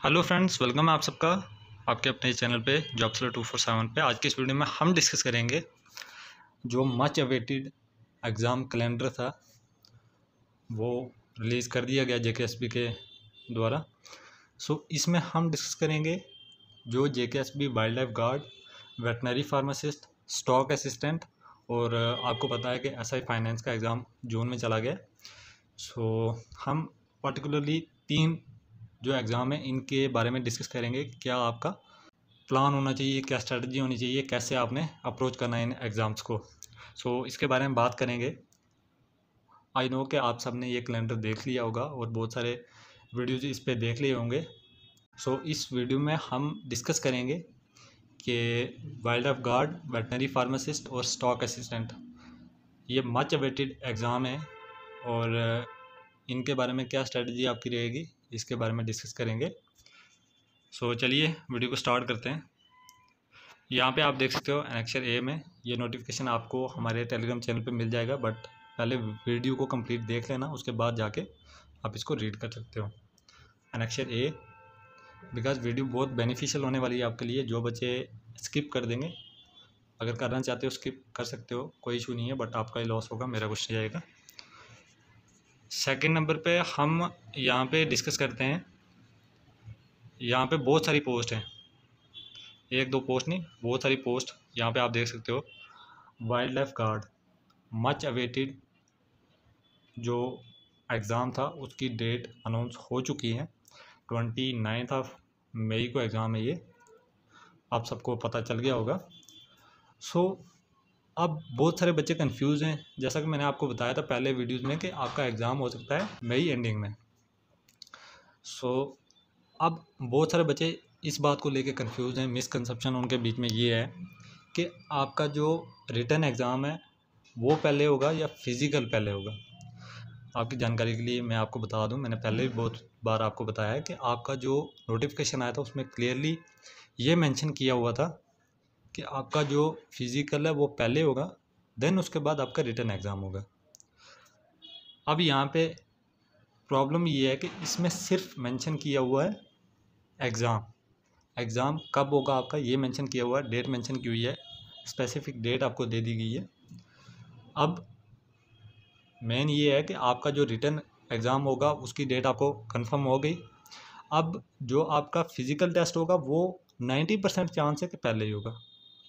Hello friends, welcome है आप सबका आपके अपने चैनल पे जॉबसलर 247 पे। आज के इस वीडियो में हम डिस्कस करेंगे जो मच अवेटेड एग्ज़ाम कैलेंडर था वो रिलीज़ कर दिया गया जेकेएसबी के द्वारा। इसमें हम डिस्कस करेंगे जो JKSB wildlife guard, veterinary pharmacist, stock assistant और आपको पता है कि एसआई फाइनेंस का एग्ज़ाम जून में चला गया। हम पर्टिकुलरली 3 जो एग्ज़ाम है इनके बारे में डिस्कस करेंगे। क्या आपका प्लान होना चाहिए, क्या स्ट्रेटजी होनी चाहिए, कैसे आपने अप्रोच करना है इन एग्ज़ाम्स को। इसके बारे में बात करेंगे। आई नो कि आप सब ने ये कैलेंडर देख लिया होगा और बहुत सारे वीडियोज़ इस पे देख लिए होंगे। इस वीडियो में हम डिस्कस करेंगे कि wild life guard, veterinary pharmacist और स्टॉक असिस्टेंट ये मच अवेटेड एग्ज़ाम है और इनके बारे में क्या स्ट्रेटजी आपकी रहेगी, इसके बारे में डिस्कस करेंगे। चलिए वीडियो को स्टार्ट करते हैं। यहाँ पे आप देख सकते हो एनेक्सर ए में ये नोटिफिकेशन आपको हमारे टेलीग्राम चैनल पे मिल जाएगा, बट पहले वीडियो को कंप्लीट देख लेना, उसके बाद जाके आप इसको रीड कर सकते हो। एनेक्सर ए, बिकॉज वीडियो बहुत बेनिफिशियल होने वाली है आपके लिए। जो बच्चे स्किप कर देंगे, अगर करना चाहते हो स्किप कर सकते हो, कोई इशू नहीं है, बट आपका ही लॉस होगा, मेरा कुछ नहीं जाएगा। सेकेंड नंबर पे हम यहाँ पे डिस्कस करते हैं। यहाँ पे बहुत सारी पोस्ट हैं, एक दो पोस्ट नहीं, बहुत सारी पोस्ट यहाँ पे आप देख सकते हो। Wild life guard much awaited जो एग्ज़ाम था उसकी डेट अनाउंस हो चुकी है। 29 मई को एग्ज़ाम है, ये आप सबको पता चल गया होगा। अब बहुत सारे बच्चे कंफ्यूज हैं, जैसा कि मैंने आपको बताया था पहले वीडियोज़ में कि आपका एग्ज़ाम हो सकता है मई एंडिंग में। अब बहुत सारे बच्चे इस बात को लेके कंफ्यूज हैं। मिसकंसेप्शन उनके बीच में ये है कि आपका जो रिटन एग्ज़ाम है वो पहले होगा या फिज़िकल पहले होगा। आपकी जानकारी के लिए मैं आपको बता दूं, मैंने पहले भी बहुत बार आपको बताया है कि आपका जो नोटिफिकेशन आया था उसमें क्लियरली ये मेंशन किया हुआ था कि आपका जो फिज़िकल है वो पहले होगा, देन उसके बाद आपका रिटन एग्ज़ाम होगा। अब यहाँ पे प्रॉब्लम ये है कि इसमें सिर्फ मेंशन किया हुआ है एग्ज़ाम कब होगा आपका, ये मेंशन किया हुआ है, डेट मेंशन की हुई है, स्पेसिफिक डेट आपको दे दी गई है। अब मेन ये है कि आपका जो रिटन एग्ज़ाम होगा उसकी डेट आपको कंफर्म हो गई। अब जो आपका फ़िज़िकल टेस्ट होगा वो 90% चांस है कि पहले ही होगा।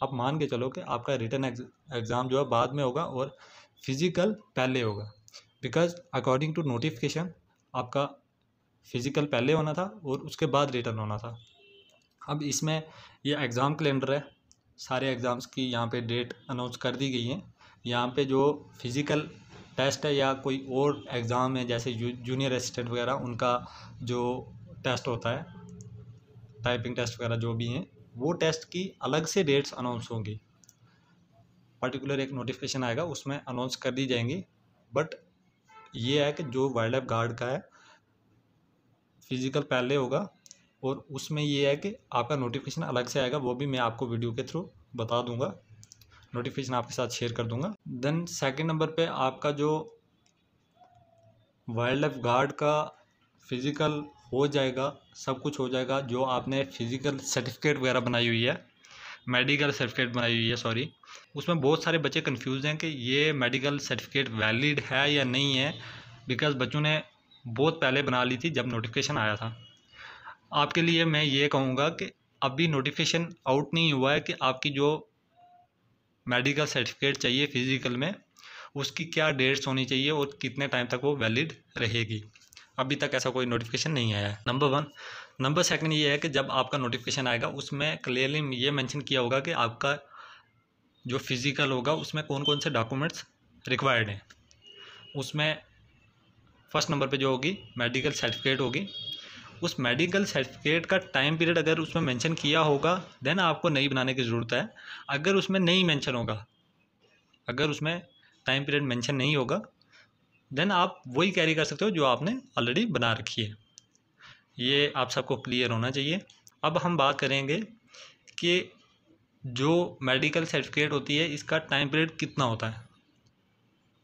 आप मान के चलो कि आपका रिटन एग्ज़ाम जो है बाद में होगा और फिज़िकल पहले होगा, बिकॉज अकॉर्डिंग टू नोटिफिकेशन आपका फ़िज़िकल पहले होना था और उसके बाद रिटन होना था। अब इसमें ये एग्ज़ाम कैलेंडर है, सारे एग्ज़ाम्स की यहाँ पे डेट अनाउंस कर दी गई है। यहाँ पे जो फिज़िकल टेस्ट है या कोई और एग्ज़ाम है जैसे जूनियर असिस्टेंट वगैरह, उनका जो टेस्ट होता है, टाइपिंग टेस्ट वगैरह जो भी हैं, वो टेस्ट की अलग से डेट्स अनाउंस होंगी। पर्टिकुलर एक नोटिफिकेशन आएगा, उसमें अनाउंस कर दी जाएंगी। बट ये है कि जो वाइल्ड लाइफ गार्ड का है फिज़िकल पहले होगा और उसमें ये है कि आपका नोटिफिकेशन अलग से आएगा, वो भी मैं आपको वीडियो के थ्रू बता दूंगा, नोटिफिकेशन आपके साथ शेयर कर दूंगा। देन सेकंड नंबर पे आपका जो वाइल्ड लाइफ गार्ड का फिज़िकल हो जाएगा, सब कुछ हो जाएगा। जो आपने फिज़िकल सर्टिफिकेट वगैरह बनाई हुई है, मेडिकल सर्टिफिकेट बनाई हुई है, सॉरी, उसमें बहुत सारे बच्चे कंफ्यूज हैं कि ये मेडिकल सर्टिफिकेट वैलिड है या नहीं है, बिकॉज बच्चों ने बहुत पहले बना ली थी जब नोटिफिकेशन आया था। आपके लिए मैं ये कहूँगा कि अभी नोटिफिकेशन आउट नहीं हुआ है कि आपकी जो मेडिकल सर्टिफिकेट चाहिए फिज़िकल में उसकी क्या डेट्स होनी चाहिए और कितने टाइम तक वो वैलिड रहेगी। अभी तक ऐसा कोई नोटिफिकेशन नहीं आया है, नंबर 1। नंबर 2 ये है कि जब आपका नोटिफिकेशन आएगा उसमें क्लियरली ये मेंशन किया होगा कि आपका जो फिज़िकल होगा उसमें कौन कौन से डॉक्यूमेंट्स रिक्वायर्ड हैं। उसमें फर्स्ट नंबर पे जो होगी मेडिकल सर्टिफिकेट होगी। उस मेडिकल सर्टिफिकेट का टाइम पीरियड अगर उसमें मेंशन किया होगा देन आपको नहीं बनाने की ज़रूरत है। अगर उसमें नहीं मेंशन होगा, अगर उसमें टाइम पीरियड मेंशन नहीं होगा, देन आप वही कैरी कर सकते हो जो आपने ऑलरेडी बना रखी है। ये आप सबको क्लियर होना चाहिए। अब हम बात करेंगे कि जो मेडिकल सर्टिफिकेट होती है इसका टाइम पीरियड कितना होता है।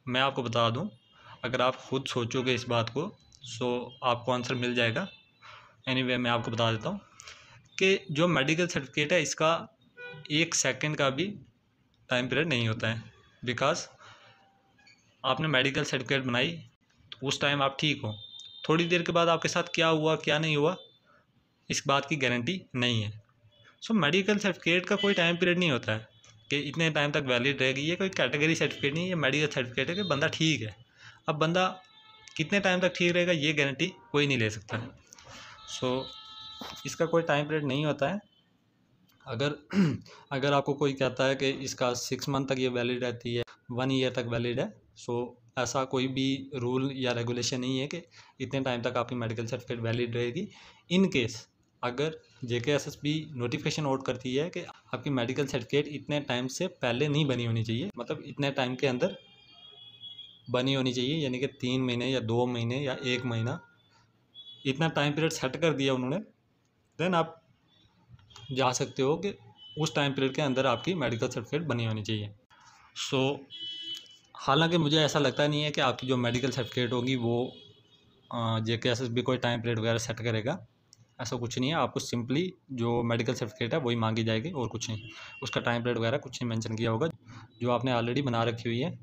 मैं आपको बता दूं, अगर आप खुद सोचोगे इस बात को आपको आंसर मिल जाएगा। एनीवे मैं आपको बता देता हूँ कि जो मेडिकल सर्टिफिकेट है इसका 1 सेकंड का भी टाइम पीरियड नहीं होता है। बिकॉज आपने मेडिकल सर्टिफिकेट बनाई तो उस टाइम आप ठीक हो, थोड़ी देर के बाद आपके साथ क्या हुआ क्या नहीं हुआ इस बात की गारंटी नहीं है। सो मेडिकल सर्टिफिकेट का कोई टाइम पीरियड नहीं होता है कि इतने टाइम तक वैलिड रहेगी। ये कोई कैटेगरी सर्टिफिकेट नहीं है, ये मेडिकल सर्टिफिकेट है कि बंदा ठीक है। अब बंदा कितने टाइम तक ठीक रहेगा ये गारंटी कोई नहीं ले सकता है। सो इसका कोई टाइम पीरियड नहीं होता है। अगर अगर आपको कोई कहता है कि इसका 6 मंथ तक ये वैलिड रहती है, 1 ईयर तक वैलिड है, सो ऐसा कोई भी रूल या रेगुलेशन नहीं है कि इतने टाइम तक आपकी मेडिकल सर्टिफिकेट वैलिड रहेगी। इन केस अगर JKSSB नोटिफिकेशन आउट करती है कि आपकी मेडिकल सर्टिफिकेट इतने टाइम से पहले नहीं बनी होनी चाहिए, मतलब इतने टाइम के अंदर बनी होनी चाहिए, यानी कि 3 महीने या 2 महीने या 1 महीना, इतना टाइम पीरियड सेट कर दिया उन्होंने, देन आप जा सकते हो कि उस टाइम पीरियड के अंदर आपकी मेडिकल सर्टिफिकेट बनी होनी चाहिए। सो हालांकि मुझे ऐसा लगता नहीं है कि आपकी जो मेडिकल सर्टिफिकेट होगी वो JKSSB कोई टाइम पीरियड वगैरह सेट करेगा। ऐसा कुछ नहीं है, आपको सिंपली जो मेडिकल सर्टिफिकेट है वही मांगी जाएगी और कुछ नहीं। उसका टाइम पीरियड वगैरह कुछ नहीं मेंशन किया होगा, जो आपने ऑलरेडी बना रखी हुई है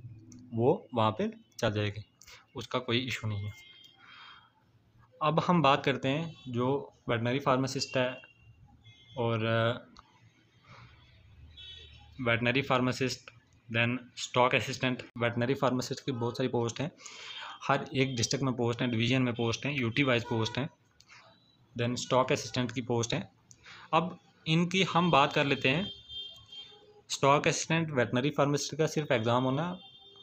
वो वहाँ पे चल जाएगी, उसका कोई इशू नहीं है। अब हम बात करते हैं जो वेटनरी फार्मासिस्ट है और veterinary pharmacist, then stock assistant. Veterinary pharmacist की बहुत सारी पोस्ट हैं, हर एक डिस्ट्रिक्ट में पोस्ट हैं, डिवीज़न में पोस्ट हैं, यूटी वाइज पोस्ट हैं। देन स्टॉक असिस्टेंट की पोस्ट हैं। अब इनकी हम बात कर लेते हैं। स्टॉक असिस्टेंट वेटनरी फार्मासिस्ट का सिर्फ एग्ज़ाम होना है,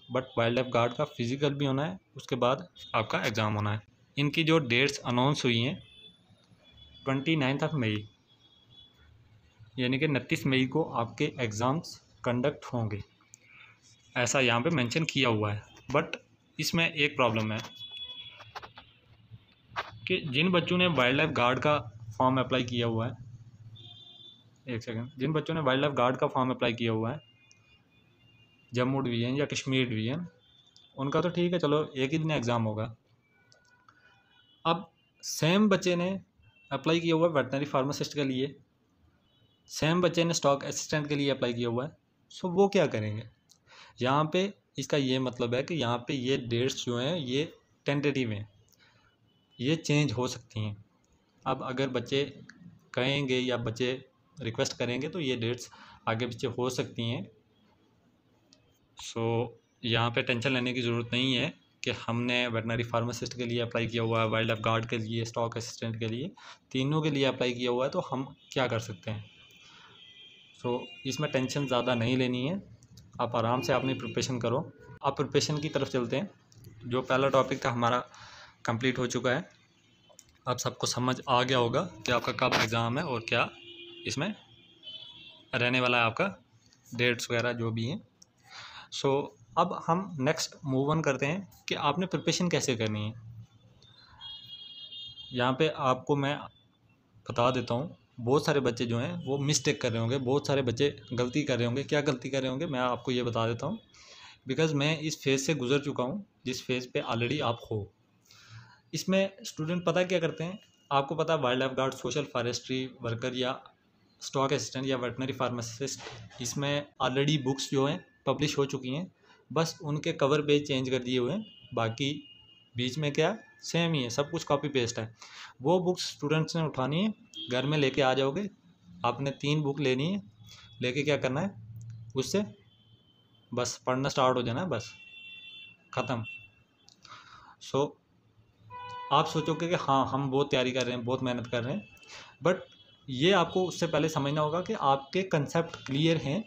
बट वाइल्ड लाइफ गार्ड का फिज़िकल भी होना है, उसके बाद आपका एग्ज़ाम होना है। इनकी जो डेट्स अनाउंस हुई हैं 29 मई, यानी कि 29 मई को आपके एग्ज़ाम्स कंडक्ट होंगे, ऐसा यहाँ पे मेंशन किया हुआ है। बट इसमें एक प्रॉब्लम है कि जिन बच्चों ने वाइल्ड लाइफ गार्ड का फॉर्म अप्लाई किया हुआ है, एक सेकंड, जिन बच्चों ने वाइल्ड लाइफ गार्ड का फॉर्म अप्लाई किया हुआ है जम्मू डिवीज़न या कश्मीर डिवीज़न, उनका तो ठीक है, चलो एक ही दिन एग्ज़ाम होगा। अब सेम बच्चे ने अप्लाई किया हुआ है वेटनरी फार्मासिस्ट के लिए, सेम बच्चे ने स्टॉक असिस्टेंट के लिए अप्लाई किया हुआ है, सो वो क्या करेंगे यहाँ पे? इसका ये मतलब है कि यहाँ पे ये डेट्स जो हैं ये टेंटेटिव हैं, ये चेंज हो सकती हैं। अब अगर बच्चे कहेंगे या बच्चे रिक्वेस्ट करेंगे तो ये डेट्स आगे पीछे हो सकती हैं। सो यहाँ पे टेंशन लेने की ज़रूरत नहीं है कि हमने वेटनरी फार्मासिस्ट के लिए अप्लाई किया हुआ है, वाइल्ड लाइफ गार्ड के लिए, स्टॉक असिस्टेंट के लिए, तीनों के लिए अप्लाई किया हुआ है, तो हम क्या कर सकते हैं। सो इसमें टेंशन ज़्यादा नहीं लेनी है, आप आराम से अपनी प्रिपरेशन करो। आप प्रिपरेशन की तरफ चलते हैं। जो पहला टॉपिक था हमारा कंप्लीट हो चुका है, आप सबको समझ आ गया होगा कि आपका कब एग्ज़ाम है और क्या इसमें रहने वाला है, आपका डेट्स वगैरह जो भी हैं। सो अब हम नेक्स्ट मूव ऑन करते हैं कि आपने प्रिपरेशन कैसे करनी है। यहाँ पे आपको मैं बता देता हूँ, बहुत सारे बच्चे जो हैं वो मिस्टेक कर रहे होंगे, बहुत सारे बच्चे गलती कर रहे होंगे। क्या गलती कर रहे होंगे मैं आपको ये बता देता हूँ, बिकॉज़ मैं इस फेज़ से गुज़र चुका हूँ जिस फेज़ पे ऑलरेडी आप हो। इसमें स्टूडेंट पता क्या करते हैं, आपको पता है wild life guard, social forestry worker या स्टॉक असिस्टेंट या वेटनरी फार्मासिस्ट, इसमें ऑलरेडी बुक्स जो हैं पब्लिश हो चुकी हैं, बस उनके कवर पेज चेंज कर दिए हुए हैं, बाकी बीच में क्या सेम ही है, सब कुछ कॉपी पेस्ट है। वो बुक्स स्टूडेंट्स ने उठानी है, घर में लेके आ जाओगे, आपने 3 बुक लेनी है, लेके क्या करना है, उससे बस पढ़ना स्टार्ट हो जाना है, बस ख़त्म। सो आप सोचोगे कि हाँ हम बहुत तैयारी कर रहे हैं, बहुत मेहनत कर रहे हैं, बट ये आपको उससे पहले समझना होगा कि आपके कंसेप्ट क्लियर हैं।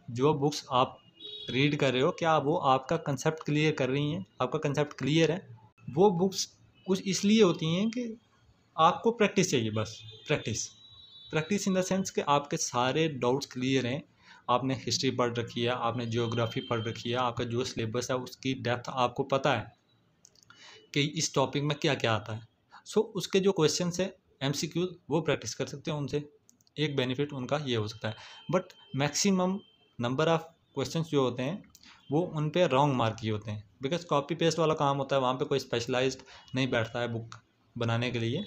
जो बुक्स आप रीड कर रहे हो क्या वो आपका कंसेप्ट क्लियर कर रही हैं, आपका कंसेप्ट क्लियर है? वो बुक्स कुछ इसलिए होती हैं कि आपको प्रैक्टिस चाहिए, बस practice. Practice in the sense कि आपके सारे डाउट्स क्लियर हैं, आपने हिस्ट्री पढ़ रखी है, आपने जियोग्राफी पढ़ रखी है, आपका जो सिलेबस है उसकी डेप्थ आपको पता है कि इस टॉपिक में क्या क्या आता है। सो उसके जो क्वेश्चन है MCQ वो प्रैक्टिस कर सकते हो उनसे, एक बेनिफिट उनका ये हो सकता है। But maximum number of questions जो होते हैं वो उन पे रॉन्ग मार्क किए होते हैं, बिकॉज कॉपी पेस्ट वाला काम होता है, वहाँ पे कोई स्पेशलाइज्ड नहीं बैठता है बुक बनाने के लिए।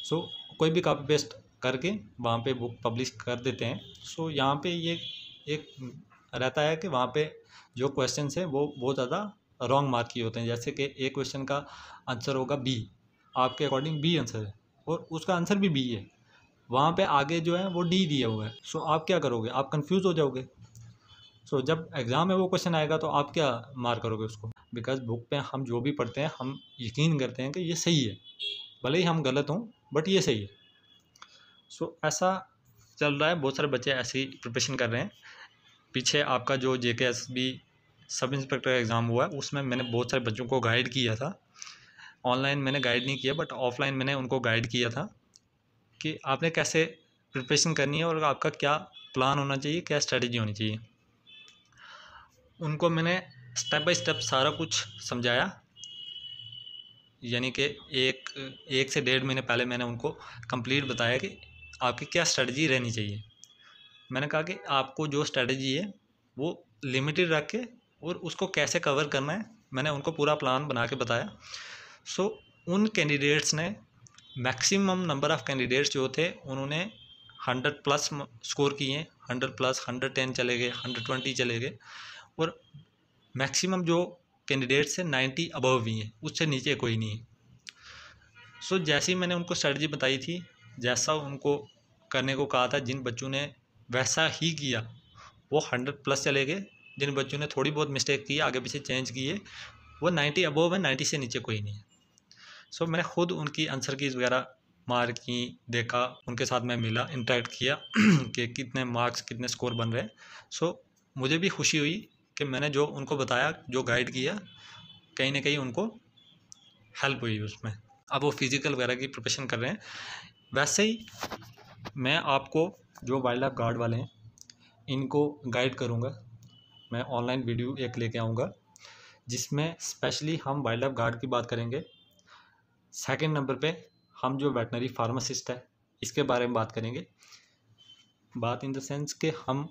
सो कोई भी कॉपी पेस्ट करके वहाँ पे बुक पब्लिश कर देते हैं। सो यहाँ पे ये एक रहता है कि वहाँ पे जो क्वेश्चन है वो बहुत ज़्यादा रॉन्ग मार्क किए होते हैं। जैसे कि एक क्वेश्चन का आंसर होगा बी, आपके अकॉर्डिंग बी आंसर है और उसका आंसर भी बी है, वहाँ पे आगे जो है वो डी दिया हुआ है। सो आप क्या करोगे, आप कंफ्यूज हो जाओगे। सो जब एग्ज़ाम में वो क्वेश्चन आएगा तो आप क्या मार्क करोगे उसको, बिकॉज बुक पे हम जो भी पढ़ते हैं हम यकीन करते हैं कि ये सही है, भले ही हम गलत हों बट ये सही है। सो ऐसा चल रहा है, बहुत सारे बच्चे ऐसी प्रिपरेशन कर रहे हैं। पीछे आपका जो JKSB सब इंस्पेक्टर एग्ज़ाम हुआ है उसमें मैंने बहुत सारे बच्चों को गाइड किया था। ऑनलाइन मैंने गाइड नहीं किया बट ऑफलाइन मैंने उनको गाइड किया था कि आपने कैसे प्रिपरेशन करनी है और आपका क्या प्लान होना चाहिए, क्या स्ट्रेटजी होनी चाहिए। उनको मैंने स्टेप बाय स्टेप सारा कुछ समझाया, यानी कि एक से 1.5 महीने पहले मैंने उनको कंप्लीट बताया कि आपकी क्या स्ट्रेटजी रहनी चाहिए। मैंने कहा कि आपको जो स्ट्रेटजी है वो लिमिटेड रख के और उसको कैसे कवर करना है, मैंने उनको पूरा प्लान बना के बताया। सो उन कैंडिडेट्स ने मैक्सिमम नंबर ऑफ़ कैंडिडेट्स जो थे उन्होंने 100+ स्कोर किए, 100+, 110 चले गए, 120 चले गए और मैक्सिमम जो कैंडिडेट्स हैं 90 अबव भी हैं, उससे नीचे कोई नहीं है। सो जैसे ही मैंने उनको स्ट्रेटजी बताई थी, जैसा उनको करने को कहा था, जिन बच्चों ने वैसा ही किया वो 100+ चले गए। जिन बच्चों ने थोड़ी बहुत मिस्टेक की, आगे पीछे चेंज किए, वो 90 अबव है, 90 से नीचे कोई नहीं है। सो मैंने खुद उनकी आंसर कीज़ वगैरह मार्क की, देखा, उनके साथ मैं मिला, इंटरेक्ट किया कि कितने मार्क्स, कितने स्कोर बन रहे हैं। सो मुझे भी खुशी हुई कि मैंने जो उनको बताया, जो गाइड किया, कहीं ना कहीं उनको हेल्प हुई उसमें। अब वो फिज़िकल वगैरह की प्रिपरेशन कर रहे हैं। वैसे ही मैं आपको जो वाइल्ड लाइफ गार्ड वाले हैं इनको गाइड करूँगा। मैं ऑनलाइन वीडियो एक लेके आऊँगा जिसमें स्पेशली हम वाइल्ड लाइफ गार्ड की बात करेंगे। सेकंड नंबर पे हम जो वेटनरी फार्मासिस्ट है इसके बारे में बात करेंगे। बात इन द सेंस कि हम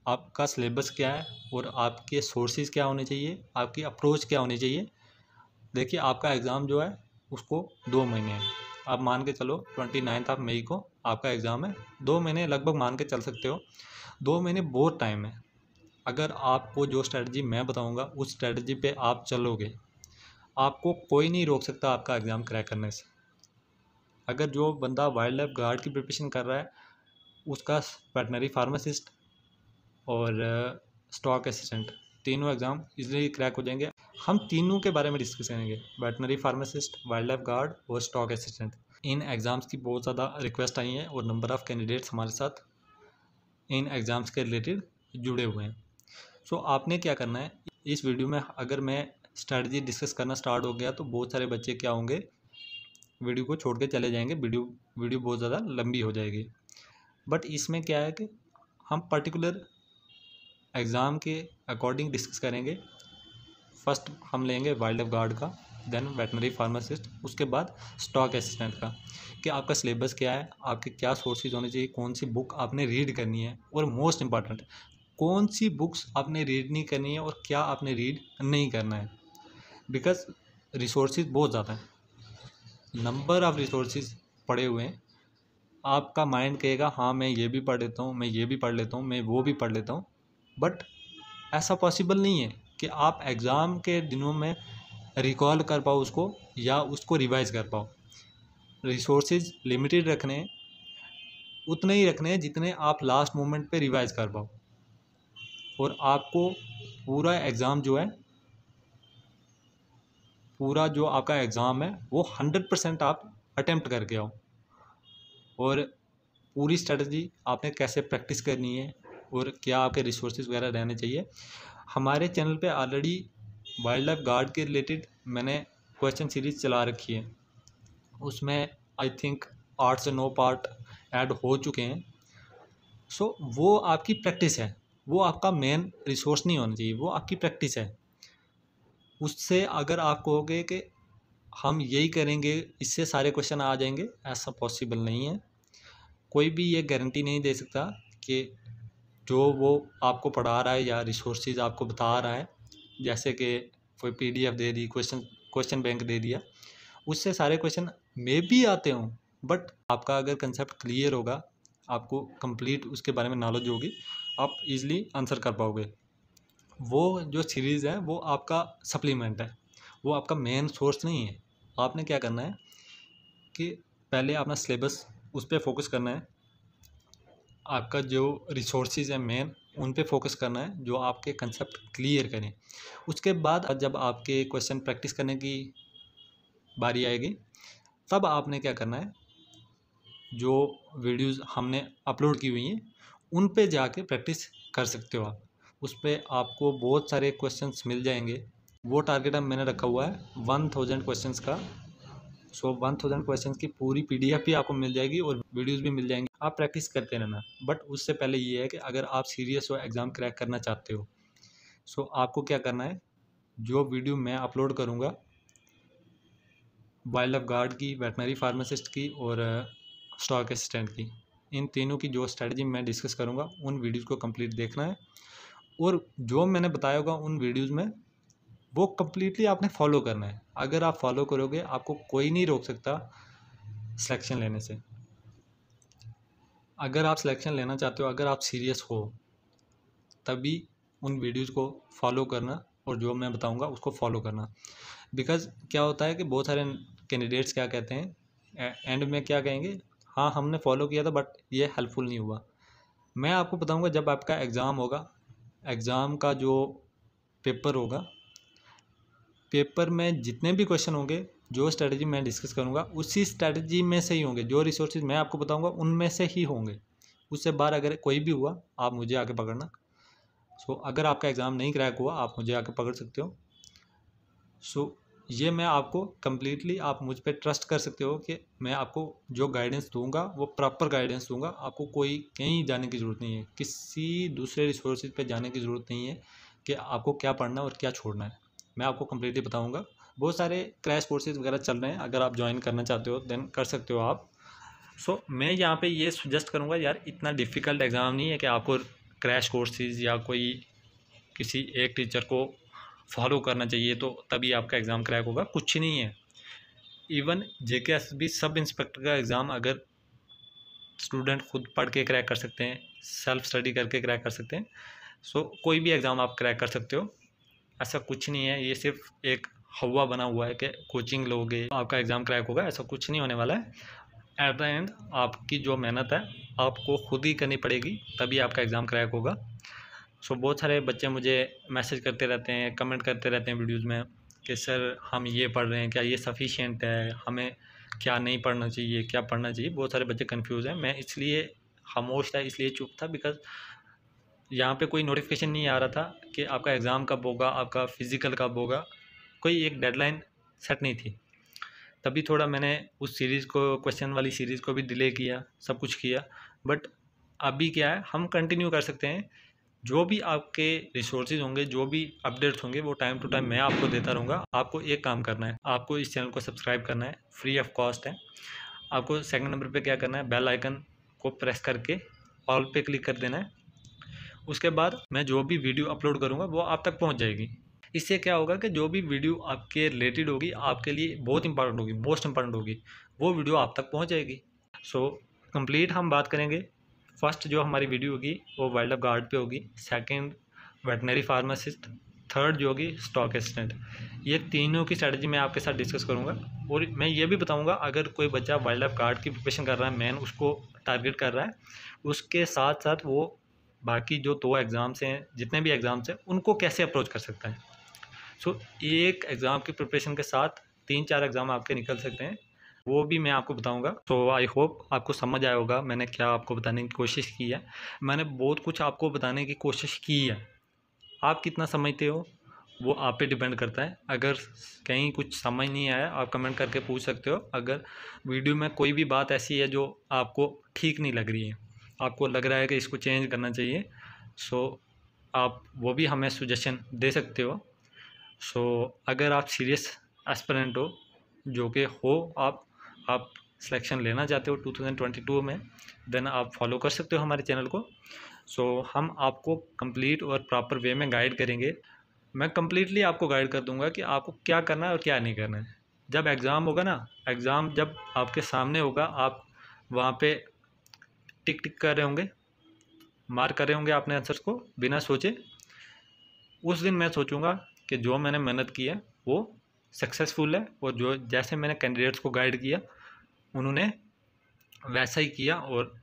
आपका सिलेबस क्या है और आपके सोर्सेज क्या होने चाहिए, आपकी अप्रोच क्या होनी चाहिए। देखिए आपका एग्ज़ाम जो है उसको 2 महीने हैं, आप मान के चलो 29 मई को आपका एग्ज़ाम है। 2 महीने लगभग मान के चल सकते हो, 2 महीने बहुत टाइम है। अगर आपको जो स्ट्रेटजी मैं बताऊंगा उस स्ट्रेटजी पे आप चलोगे, आपको कोई नहीं रोक सकता आपका एग्ज़ाम क्रैक करने से। अगर जो बंदा वाइल्ड लाइफ गार्ड की प्रिपरेशन कर रहा है उसका वेटनरी फार्मासिस्ट और स्टॉक असिस्टेंट तीनों एग्ज़ाम इजीली क्रैक हो जाएंगे। हम तीनों के बारे में डिस्कस करेंगे, veterinary pharmacist, wild life guard और स्टॉक असिस्टेंट। इन एग्ज़ाम्स की बहुत ज़्यादा रिक्वेस्ट आई हैं और नंबर ऑफ़ कैंडिडेट्स हमारे साथ इन एग्ज़ाम्स के रिलेटेड जुड़े हुए हैं। सो आपने क्या करना है, इस वीडियो में अगर मैं स्ट्रैटेजी डिस्कस करना स्टार्ट हो गया तो बहुत सारे बच्चे क्या होंगे, वीडियो को छोड़ के चले जाएंगे, वीडियो बहुत ज़्यादा लंबी हो जाएगी। बट इसमें क्या है कि हम पर्टिकुलर एग्ज़ाम के अकॉर्डिंग डिस्कस करेंगे। फर्स्ट हम लेंगे वाइल्ड लाइफ गार्ड का, देन वेटनरी फार्मासिस्ट, उसके बाद स्टॉक असिस्टेंट का, कि आपका सिलेबस क्या है, आपके क्या सोर्सेज होने चाहिए, कौन सी बुक आपने रीड करनी है और मोस्ट इम्पॉर्टेंट कौन सी बुक्स आपने रीड नहीं करनी है और क्या आपने रीड नहीं करना है। बिकॉज रिसोर्सेज बहुत ज़्यादा हैं, नंबर ऑफ़ रिसोर्सेज पड़े हुए हैं। आपका माइंड कहेगा हाँ मैं ये भी पढ़ लेता हूँ, मैं ये भी पढ़ लेता हूँ, मैं वो भी पढ़ लेता हूँ, बट ऐसा पॉसिबल नहीं है कि आप एग्ज़ाम के दिनों में रिकॉल कर पाओ उसको या उसको रिवाइज़ कर पाओ। रिसोर्सेज लिमिटेड रखने हैं, उतने ही रखने हैं जितने आप लास्ट मोमेंट पे रिवाइज़ कर पाओ। और आपको पूरा एग्ज़ाम जो है, पूरा जो आपका एग्ज़ाम है वो 100% आप अटेम्प्ट करके आओ। और पूरी स्ट्रेटजी आपने कैसे प्रैक्टिस करनी है और क्या आपके रिसोर्सेज वगैरह रहने चाहिए। हमारे चैनल पे ऑलरेडी वाइल्ड लाइफ गार्ड के रिलेटेड मैंने क्वेश्चन सीरीज़ चला रखी है, उसमें आई थिंक 8 से 9 पार्ट ऐड हो चुके हैं। सो वो आपकी प्रैक्टिस है, वो आपका मेन रिसोर्स नहीं होना चाहिए, वो आपकी प्रैक्टिस है। उससे अगर आप कहोगे कि हम यही करेंगे इससे सारे क्वेश्चन आ जाएंगे, ऐसा पॉसिबल नहीं है। कोई भी ये गारंटी नहीं दे सकता कि जो वो आपको पढ़ा रहा है या रिसोर्सेज आपको बता रहा है, जैसे कि कोई PDF दे दी, क्वेश्चन बैंक दे दिया, उससे सारे क्वेश्चन मे भी आते हों बट आपका अगर कंसेप्ट क्लियर होगा, आपको कंप्लीट उसके बारे में नॉलेज होगी, आप इजीली आंसर कर पाओगे। वो जो सीरीज़ है वो आपका सप्लीमेंट है, वो आपका मेन सोर्स नहीं है। आपने क्या करना है कि पहले अपना सिलेबस उस पर फोकस करना है, आपका जो रिसोर्सेज है मेन उन पे फोकस करना है जो आपके कंसेप्ट क्लियर करें। उसके बाद जब आपके क्वेश्चन प्रैक्टिस करने की बारी आएगी, तब आपने क्या करना है, जो वीडियोस हमने अपलोड की हुई हैं उन पे जाके प्रैक्टिस कर सकते हो आप। उस पर आपको बहुत सारे क्वेश्चंस मिल जाएंगे। वो टारगेट अब मैंने रखा हुआ है 1000 क्वेश्चंस का। सो 1000 क्वेश्चंस की पूरी PDF भी आपको मिल जाएगी और वीडियोस भी मिल जाएंगी। आप प्रैक्टिस करते रहना। बट उससे पहले ये है कि अगर आप सीरियस हो, एग्ज़ाम क्रैक करना चाहते हो, सो आपको क्या करना है, जो वीडियो मैं अपलोड करूँगा वाइल्ड लाइफ गार्ड की, वेटनरी फार्मासिस्ट की और स्टॉक असिस्टेंट की, इन तीनों की जो स्ट्रेटजी मैं डिस्कस करूँगा उन वीडियोज़ को कंप्लीट देखना है। और जो मैंने बताया होगा उन वीडियोज़ में वो कम्प्लीटली आपने फॉलो करना है। अगर आप फॉलो करोगे आपको कोई नहीं रोक सकता सिलेक्शन लेने से। अगर आप सिलेक्शन लेना चाहते हो, अगर आप सीरियस हो, तभी उन वीडियोज़ को फॉलो करना और जो मैं बताऊंगा उसको फॉलो करना। बिकॉज़ क्या होता है कि बहुत सारे कैंडिडेट्स क्या कहते हैं, एंड में क्या कहेंगे, हाँ हमने फॉलो किया था बट ये हेल्पफुल नहीं हुआ। मैं आपको बताऊंगा जब आपका एग्ज़ाम होगा, एग्ज़ाम का जो पेपर होगा, पेपर में जितने भी क्वेश्चन होंगे, जो स्ट्रेटजी मैं डिस्कस करूंगा उसी स्ट्रेटजी में से ही होंगे, जो रिसोर्सेज मैं आपको बताऊंगा उनमें से ही होंगे। उससे बाहर अगर कोई भी हुआ आप मुझे आके पकड़ना। सो अगर आपका एग्ज़ाम नहीं क्रैक हुआ आप मुझे आके पकड़ सकते हो। सो ये मैं आपको कम्प्लीटली, आप मुझ पर ट्रस्ट कर सकते हो कि मैं आपको जो गाइडेंस दूंगा वो प्रॉपर गाइडेंस दूंगा। आपको कोई कहीं जाने की ज़रूरत नहीं है, किसी दूसरे रिसोर्सेज पे जाने की ज़रूरत नहीं है कि आपको क्या पढ़ना है और क्या छोड़ना है। मैं आपको कम्प्लीटली बताऊंगा। बहुत सारे क्रैश कोर्सेज वगैरह चल रहे हैं, अगर आप ज्वाइन करना चाहते हो देन कर सकते हो आप। सो मैं यहाँ पे ये सजेस्ट करूँगा यार, इतना डिफ़िकल्ट एग्ज़ाम नहीं है कि आपको क्रैश कोर्सेज या कोई किसी एक टीचर को फॉलो करना चाहिए तो तभी आपका एग्ज़ाम क्रैक होगा। कुछ नहीं है। इवन JKSB सब इंस्पेक्टर का एग्ज़ाम अगर स्टूडेंट खुद पढ़ के क्रैक कर सकते हैं, सेल्फ स्टडी करके क्रैक कर सकते हैं, सो कोई भी एग्ज़ाम आप क्रैक कर सकते हो। ऐसा कुछ नहीं है, ये सिर्फ एक हवा बना हुआ है कि कोचिंग लोगे आपका एग्ज़ाम क्रैक होगा, ऐसा कुछ नहीं होने वाला है। एट द एंड आपकी जो मेहनत है आपको खुद ही करनी पड़ेगी, तभी आपका एग्ज़ाम क्रैक होगा। सो बहुत सारे बच्चे मुझे मैसेज करते रहते हैं, कमेंट करते रहते हैं वीडियोज़ में कि सर हम ये पढ़ रहे हैं, क्या ये सफिशिएंट है, हमें क्या नहीं पढ़ना चाहिए, क्या पढ़ना चाहिए। बहुत सारे बच्चे कंफ्यूज हैं। मैं इसलिए खामोश था, इसलिए चुप था, बिकॉज़ यहाँ पे कोई नोटिफिकेशन नहीं आ रहा था कि आपका एग्ज़ाम कब होगा, आपका फ़िज़िकल कब होगा, कोई एक डेडलाइन सेट नहीं थी। तभी थोड़ा मैंने उस सीरीज़ को, क्वेश्चन वाली सीरीज़ को भी डिले किया, सब कुछ किया। बट अभी क्या है, हम कंटिन्यू कर सकते हैं। जो भी आपके रिसोर्सेज होंगे, जो भी अपडेट्स होंगे, वो टाइम टू टाइम मैं आपको देता रहूँगा। आपको एक काम करना है, आपको इस चैनल को सब्सक्राइब करना है, फ्री ऑफ कॉस्ट है। आपको सेकंड नंबर पे क्या करना है, बेल आइकन को प्रेस करके ऑल पे क्लिक कर देना है। उसके बाद मैं जो भी वीडियो अपलोड करूँगा वो आप तक पहुँच जाएगी। इससे क्या होगा कि जो भी वीडियो आपके रिलेटेड होगी, आपके लिए बहुत इंपॉर्टेंट होगी, मोस्ट इंपॉर्टेंट होगी, वो वीडियो आप तक पहुँच जाएगी। सो कंप्लीट हम बात करेंगे। फर्स्ट जो हमारी वीडियो होगी वो वाइल्ड लाइफ गार्ड पे होगी, सेकंड वेटनरी फार्मासिस्ट, थर्ड जो होगी स्टॉक असिस्टेंट। ये तीनों की स्ट्रेटजी मैं आपके साथ डिस्कस करूँगा। और मैं ये भी बताऊँगा, अगर कोई बच्चा वाइल्ड लाइफ गार्ड की प्रिपरेशन कर रहा है, मेन उसको टारगेट कर रहा है, उसके साथ साथ वो बाकी जो 2 एग्ज़ाम्स हैं, जितने भी एग्ज़ाम्स हैं, उनको कैसे अप्रोच कर सकता है। सो एक एग्ज़ाम की प्रिपरेशन के साथ 3-4 एग्ज़ाम आपके निकल सकते हैं, वो भी मैं आपको बताऊंगा। तो आई होप आपको समझ आया होगा मैंने क्या आपको बताने की कोशिश की है। मैंने बहुत कुछ आपको बताने की कोशिश की है, आप कितना समझते हो वो आप पे डिपेंड करता है। अगर कहीं कुछ समझ नहीं आया आप कमेंट करके पूछ सकते हो। अगर वीडियो में कोई भी बात ऐसी है जो आपको ठीक नहीं लग रही है, आपको लग रहा है कि इसको चेंज करना चाहिए, सो आप वो भी हमें सजेशन दे सकते हो। सो अगर आप सीरियस एस्पिरेंट हो, जो कि हो आप सिलेक्शन लेना चाहते हो 2022 में, देन आप फॉलो कर सकते हो हमारे चैनल को। सो हम आपको कंप्लीट और प्रॉपर वे में गाइड करेंगे। मैं कंप्लीटली आपको गाइड कर दूंगा कि आपको क्या करना है और क्या नहीं करना है। जब एग्ज़ाम होगा ना, एग्ज़ाम जब आपके सामने होगा, आप वहाँ पे टिक टिक कर रहे होंगे, मार्क कर रहे होंगे आपने आंसर्स को बिना सोचे। उस दिन मैं सोचूंगा कि जो मैंने मेहनत की है वो सक्सेसफुल है, और जो जैसे मैंने कैंडिडेट्स को गाइड किया उन्होंने वैसा ही किया, और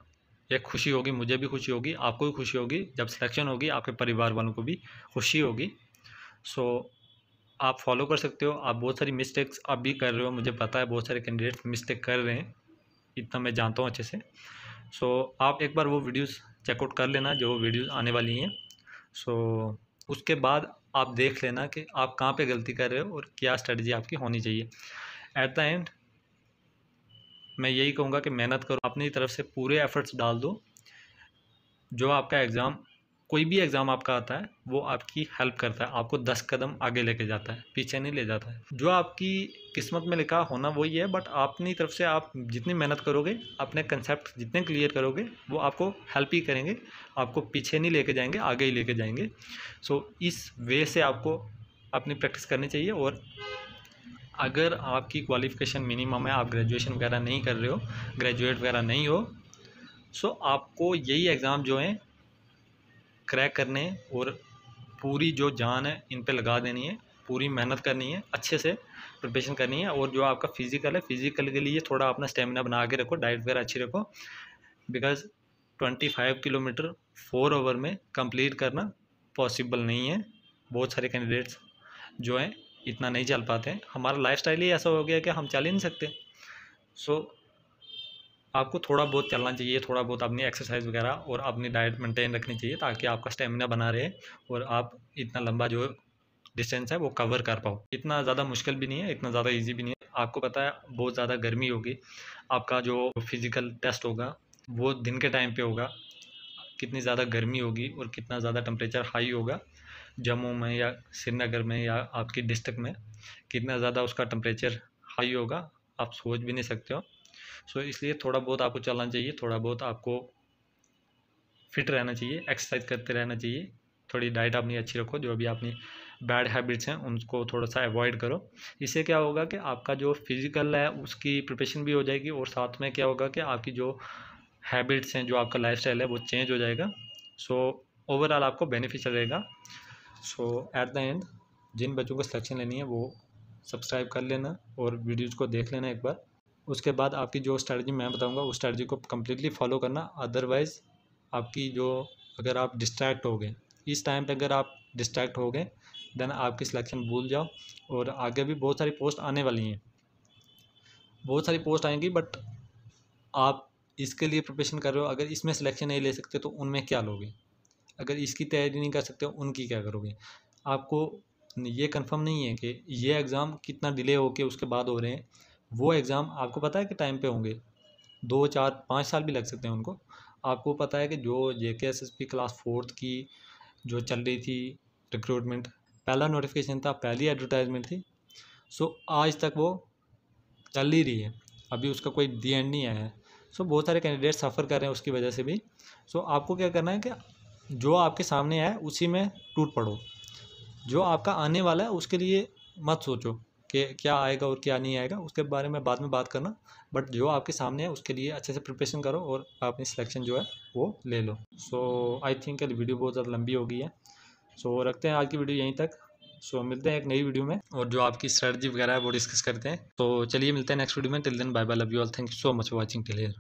एक खुशी होगी, मुझे भी खुशी होगी, आपको भी खुशी होगी, जब सिलेक्शन होगी आपके परिवार वालों को भी खुशी होगी। सो आप फॉलो कर सकते हो। आप बहुत सारी मिस्टेक्स आप भी कर रहे हो, मुझे पता है बहुत सारे कैंडिडेट्स मिस्टेक कर रहे हैं, इतना मैं जानता हूँ अच्छे से। सो आप एक बार वो वीडियोस चेकआउट कर लेना जो वीडियोस आने वाली हैं। सो उसके बाद आप देख लेना कि आप कहाँ पे गलती कर रहे हो और क्या स्ट्रेटजी आपकी होनी चाहिए। एट द एंड मैं यही कहूँगा कि मेहनत करो, अपनी तरफ से पूरे एफर्ट्स डाल दो। जो आपका एग्ज़ाम, कोई भी एग्ज़ाम आपका आता है वो आपकी हेल्प करता है, आपको 10 कदम आगे लेके जाता है, पीछे नहीं ले जाता है। जो आपकी किस्मत में लिखा होना वही है, बट अपनी तरफ से आप जितनी मेहनत करोगे, अपने कंसेप्ट जितने क्लियर करोगे, वो आपको हेल्प ही करेंगे, आपको पीछे नहीं लेके जाएंगे, आगे ही लेके जाएंगे। सो इस वे से आपको अपनी प्रैक्टिस करनी चाहिए। और अगर आपकी क्वालिफ़िकेशन मिनिमम है, आप ग्रेजुएशन वगैरह नहीं कर रहे हो, ग्रेजुएट वगैरह नहीं हो, सो आपको यही एग्ज़ाम जो हैं क्रैक करने हैं, और पूरी जो जान है इन पे लगा देनी है, पूरी मेहनत करनी है, अच्छे से प्रिपरेशन करनी है। और जो आपका फिज़िकल है, फिज़िकल के लिए थोड़ा अपना स्टेमिना बना के रखो, डाइट वगैरह अच्छी रखो, बिकॉज़ 25 किलोमीटर 4 आवर में कंप्लीट करना पॉसिबल नहीं है। बहुत सारे कैंडिडेट्स जो हैं इतना नहीं चल पाते हैं, हमारा लाइफस्टाइल ही ऐसा हो गया कि हम चल ही नहीं सकते। सो आपको थोड़ा बहुत चलना चाहिए, थोड़ा बहुत अपनी एक्सरसाइज वगैरह और अपनी डाइट मेंटेन रखनी चाहिए, ताकि आपका स्टेमिना बना रहे और आप इतना लंबा जो डिस्टेंस है वो कवर कर पाओ। इतना ज़्यादा मुश्किल भी नहीं है, इतना ज़्यादा इजी भी नहीं है। आपको पता है बहुत ज़्यादा गर्मी होगी, आपका जो फिज़िकल टेस्ट होगा वो दिन के टाइम पे होगा, कितनी ज़्यादा गर्मी होगी और कितना ज़्यादा टेम्परेचर हाई होगा जम्मू में या श्रीनगर में या आपकी डिस्ट्रिक्ट में, कितना ज़्यादा उसका टेम्परेचर हाई होगा आप सोच भी नहीं सकते हो। सो इसलिए थोड़ा बहुत आपको चलना चाहिए, थोड़ा बहुत आपको फिट रहना चाहिए, एक्सरसाइज करते रहना चाहिए, थोड़ी डाइट अपनी अच्छी रखो, जो भी अपनी बैड हैबिट्स हैं उनको थोड़ा सा अवॉइड करो। इससे क्या होगा कि आपका जो फिज़िकल है उसकी प्रिपरेशन भी हो जाएगी, और साथ में क्या होगा कि आपकी जो हैबिट्स हैं, जो आपका लाइफस्टाइल है वो चेंज हो जाएगा। सो ओवरऑल आपको बेनिफिशियल रहेगा। सो एट द एंड जिन बच्चों को सिलेक्शन लेनी है वो सब्सक्राइब कर लेना और वीडियोज़ को देख लेना एक बार। उसके बाद आपकी जो स्ट्रैटेजी मैं बताऊंगा उस स्ट्रैटेजी को कम्प्लीटली फॉलो करना। अदरवाइज़ आपकी जो, अगर आप डिस्ट्रैक्ट हो गए इस टाइम पे, अगर आप डिस्ट्रैक्ट हो गए देन आपकी सिलेक्शन भूल जाओ। और आगे भी बहुत सारी पोस्ट आने वाली हैं, बहुत सारी पोस्ट आएंगी, बट आप इसके लिए प्रिपरेशन कर रहे हो, अगर इसमें सिलेक्शन नहीं ले सकते तो उनमें क्या लोगे, अगर इसकी तैयारी नहीं कर सकते उनकी क्या करोगे। आपको ये कंफर्म नहीं है कि ये एग्ज़ाम कितना डिले होके उसके बाद हो रहे हैं, वो एग्ज़ाम आपको पता है कि टाइम पे होंगे, 2 4 5 साल भी लग सकते हैं उनको। आपको पता है कि जो JKSSP क्लास 4th की जो चल रही थी रिक्रूटमेंट, पहला नोटिफिकेशन था, पहली एडवर्टाइजमेंट थी, सो आज तक वो चल ही रही है, अभी उसका कोई दी एंड नहीं आया है। सो बहुत सारे कैंडिडेट सफ़र कर रहे हैं उसकी वजह से भी। सो आपको क्या करना है कि जो आपके सामने है उसी में टूट पड़ो, जो आपका आने वाला है उसके लिए मत सोचो कि क्या आएगा और क्या नहीं आएगा, उसके बारे में बाद में बात करना, बट जो आपके सामने है उसके लिए अच्छे से प्रिपरेशन करो और अपनी सिलेक्शन जो है वो ले लो। सो आई थिंक वीडियो बहुत ज़्यादा लंबी हो गई है, सो रखते हैं आज की वीडियो यहीं तक। सो मिलते हैं एक नई वीडियो में, और जो आपकी स्ट्रेटजी वगैरह है वो डिस्कस करते हैं। तो चलिए मिलते हैं नेक्स्ट वीडियो में। Till then bye bye, love you all, thank you so much for watching till here.